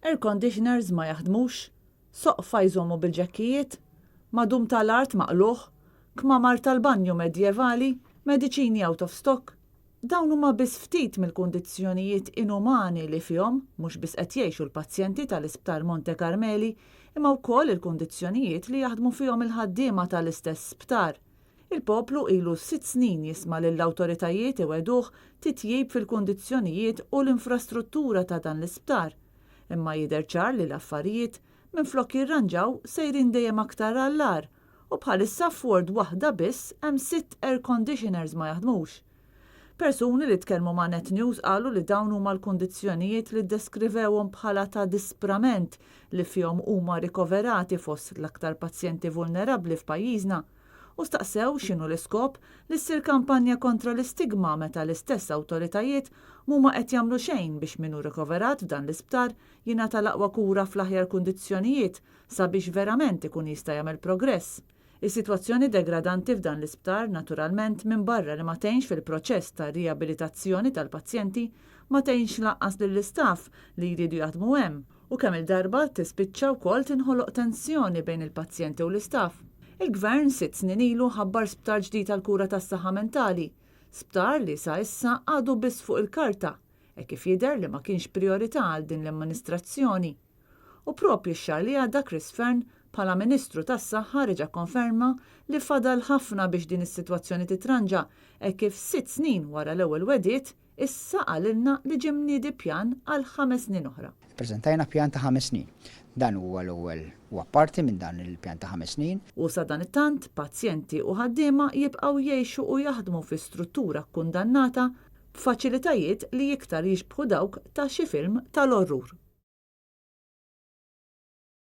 Air conditioners ma jaħdmux, soqfa jżommu bil-ġekkijiet, madum tal-art maqluħ, kmamar tal-banju medjevali, mediċini out of stock. Dawn huma biss ftit mill-kundizzjonijiet inumani li fihom mhux biss qed jgħixu l-pazjenti tal-Isptar Monte Carmeli, imma wkoll il-kundizzjonijiet li jaħdmu fihom il-ħaddiema tal-istess sptar. Il-poplu ilu 6 snin jisma' lill-awtoritajiet iweduh titjib fil-kundizzjonijiet u l-infrastruttura ta' dan l-isptar. Imma jidher ċar li l-affarijiet minflok jirranġaw sejrin dejjem aktar għall-ar u bħalissa f'ward waħda biss hemm 6 air conditioners ma jaħdmux. Persuni li tkellmu ma' Net News qalu li dawn huma l-kundizzjonijiet li ddeskrivewhom bħala ta' disprament li fihom huma rikoverati fost l-aktar pazjenti vulnerabbli f'pajjiżna u staqsew x'inhu l-iskop li ssir kampanja kontra l-istigma meta l-istess awtoritajiet mhuma qed jagħmlu xejn biex min hu rikoverat f'dan l-isptar jingħata l-aqwa kura fl-aħjar kundizzjonijiet sabiex verament ikun jista' jagħmel progress. Is-sitwazzjoni degradanti f'dan l-isptar naturalment minn barra li ma tgħinx fil-proċess ta' riabilitazzjoni tal-pazjenti ma tgħinx laqqas lill-istaff li jridu jaħdmu hemm u kemm il-darba tispiċċa wkoll tinħoloq tensjoni bejn il-pazjenti u l-istaff. Il-Gvern 6 snin ilu ħabbar sptar ġdid tal-kura tas-saħħa mentali, sptar li sa issa għadu biss fuq il-karta, kif jidher li ma kienx priorità għal din l-amministrazzjoni. U propju x-xahar li għadda Chris Fearn bħala Ministru tas-Saħħa reġa' konferma li fadal ħafna biex din is-sitwazzjoni titranġa kif 6 snin wara l-ewwel wedit issa qalilna li ġie mniedi pjan għal 5 snin oħra. Ppreżentajna pjan ta' 5 snin. Dan huwa l-ewwel huwa parti minn dan il-pjan ta' 5 snin. U sa dan it-tant pazjenti u ħaddiema jibqgħu jgħixu u jaħdmu fi struttura kkundannata b'faċilitajiet li iktar jixbħu dawk ta' xi film tal-orrur.